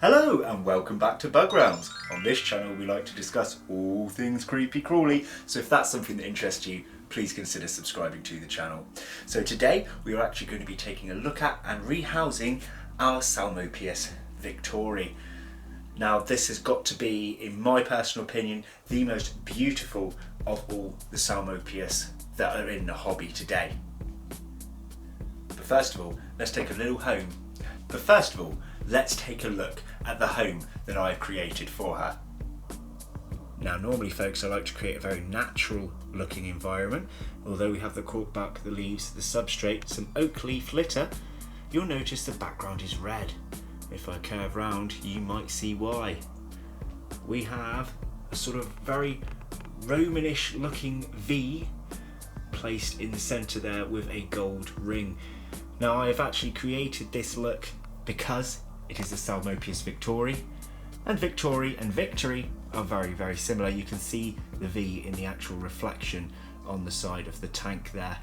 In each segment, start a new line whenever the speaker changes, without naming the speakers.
Hello and welcome back to Bug Rounds. On this channel we like to discuss all things creepy crawly, so if that's something that interests you, please consider subscribing to the channel. So today we are actually going to be taking a look at and rehousing our Psalmopoeus victori. Now this has got to be, in my personal opinion, the most beautiful of all the Psalmopoeus that are in the hobby today. But first of all, let's take a look at the home that I have created for her. Now normally folks, I like to create a very natural looking environment. Although we have the cork bark, the leaves, the substrate, some oak leaf litter, you'll notice the background is red. If I curve round, you might see why. We have a sort of very Romanish looking V placed in the centre there with a gold ring. Now I have actually created this look because it is a Psalmopoeus victori, and victori and victory are very, very similar. You can see the V in the actual reflection on the side of the tank there.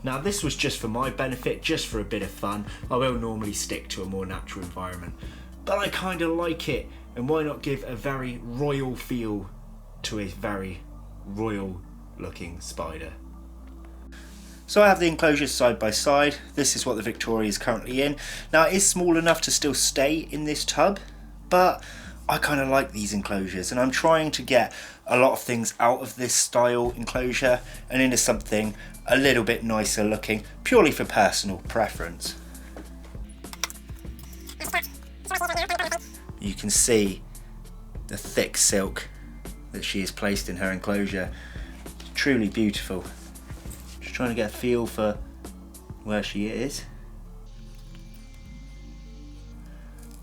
Now this was just for my benefit, just for a bit of fun. I will normally stick to a more natural environment, but I kind of like it, and why not give a very royal feel to a very royal looking spider. So I have the enclosures side by side. This is what the victori is currently in. Now it is small enough to still stay in this tub, but I kind of like these enclosures, and I'm trying to get a lot of things out of this style enclosure and into something a little bit nicer looking, purely for personal preference. You can see the thick silk that she has placed in her enclosure. Truly beautiful. Just trying to get a feel for where she is.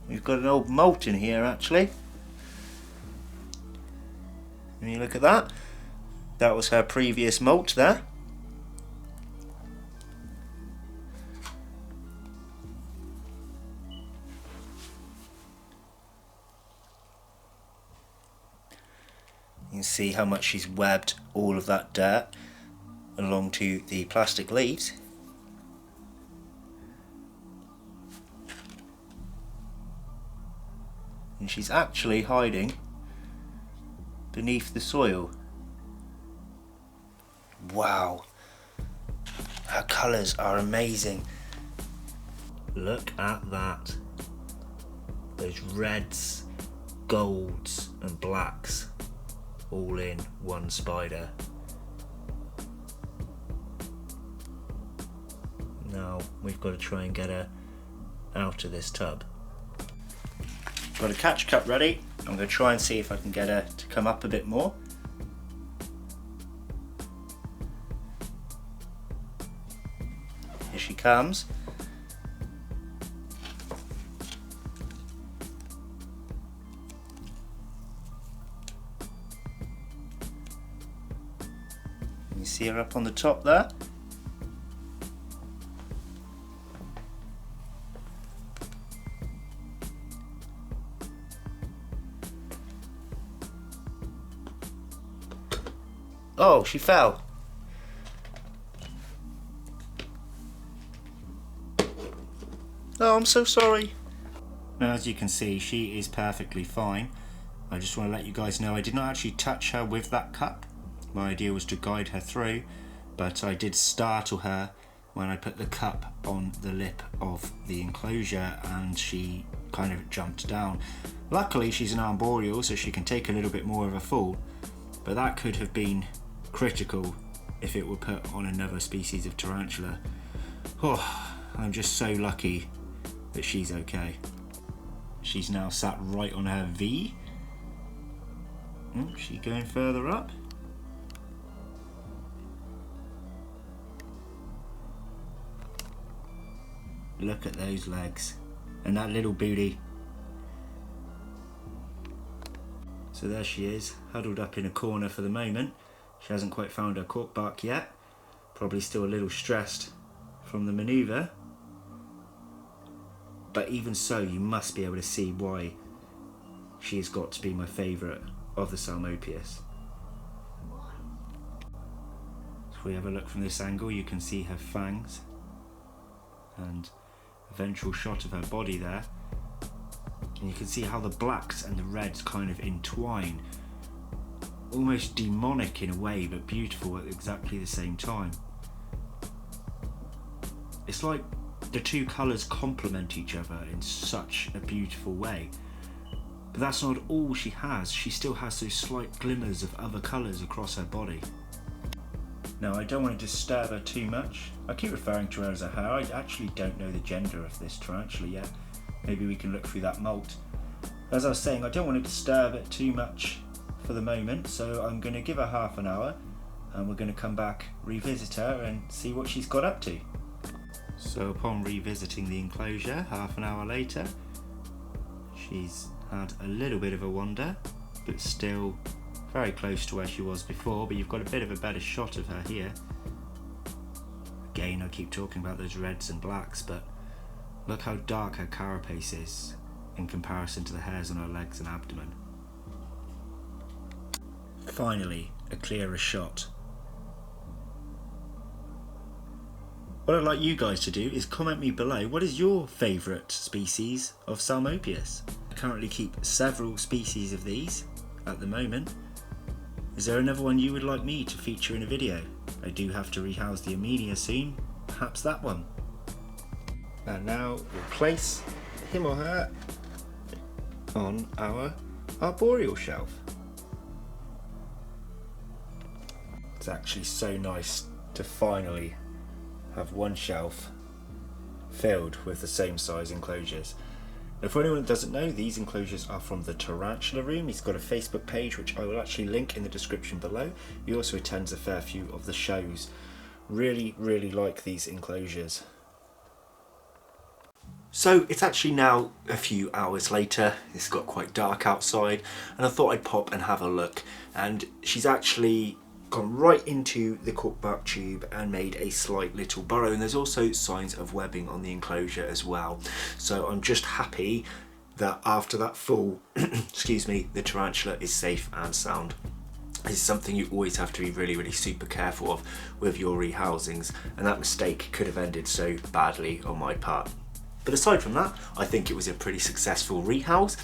We've got an old molt in here actually. When you look at that, that was her previous molt there. You can see how much she's webbed all of that dirt along to the plastic leaves. And she's actually hiding beneath the soil. Wow, her colours are amazing. Look at that. Those reds, golds and blacks all in one spider. Now we've got to try and get her out of this tub. Got a catch cup ready. I'm going to try and see if I can get her to come up a bit more. Here she comes. You see her up on the top there? Oh, she fell. Oh, I'm so sorry. Now, as you can see, she is perfectly fine. I just want to let you guys know I did not actually touch her with that cup. My idea was to guide her through, but I did startle her when I put the cup on the lip of the enclosure and she kind of jumped down. Luckily, she's an arboreal, so she can take a little bit more of a fall, but that could have been critical if it were put on another species of tarantula. Oh, I'm just so lucky that she's okay. She's now sat right on her V. Oh, she's going further up. Look at those legs and that little booty. So there she is, huddled up in a corner for the moment. She hasn't quite found her cork bark yet. Probably still a little stressed from the manoeuvre. But even so, you must be able to see why she has got to be my favourite of the Psalmopoeus. If we have a look from this angle, you can see her fangs and a ventral shot of her body there. And you can see how the blacks and the reds kind of entwine. Almost demonic in a way, but beautiful at exactly the same time. It's like the two colours complement each other in such a beautiful way. But that's not all she has. She still has those slight glimmers of other colours across her body. Now, I don't want to disturb her too much. I keep referring to her as a her. I actually don't know the gender of this tarantula yet. Maybe we can look through that molt. As I was saying, I don't want to disturb it too much for the moment, so I'm going to give her half an hour and we're going to come back, revisit her and see what she's got up to. So upon revisiting the enclosure half an hour later, she's had a little bit of a wander, but still very close to where she was before, but you've got a bit of a better shot of her here. Again, I keep talking about those reds and blacks, but look how dark her carapace is in comparison to the hairs on her legs and abdomen. Finally, a clearer shot. What I'd like you guys to do is comment me below, what is your favourite species of Psalmopoeus? I currently keep several species of these at the moment. Is there another one you would like me to feature in a video? I do have to rehouse the Amelia soon, perhaps that one. And now we'll place him or her on our Arboreal Shelf. It's actually so nice to finally have one shelf filled with the same size enclosures. Now, for anyone that doesn't know, these enclosures are from the Tarantula Room. He's got a Facebook page which I will actually link in the description below. He also attends a fair few of the shows. Really like these enclosures. So it's actually now a few hours later. It's got quite dark outside and I thought I'd pop and have a look, and she's actually gone right into the corkbark tube and made a slight little burrow, and there's also signs of webbing on the enclosure as well. So I'm just happy that after that fall, excuse me, the tarantula is safe and sound. This is something you always have to be really super careful of with your rehousings, and that mistake could have ended so badly on my part. But aside from that, I think it was a pretty successful rehouse.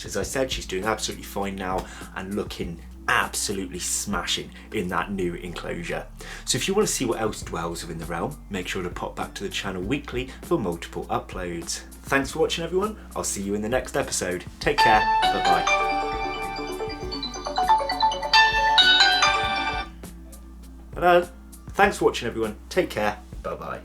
As I said, she's doing absolutely fine now and looking absolutely smashing in that new enclosure. So if you want to see what else dwells within the realm, make sure to pop back to the channel weekly for multiple uploads. Thanks for watching everyone. I'll see you in the next episode. Take care. Bye bye. Hello. Thanks for watching everyone. Take care. Bye bye.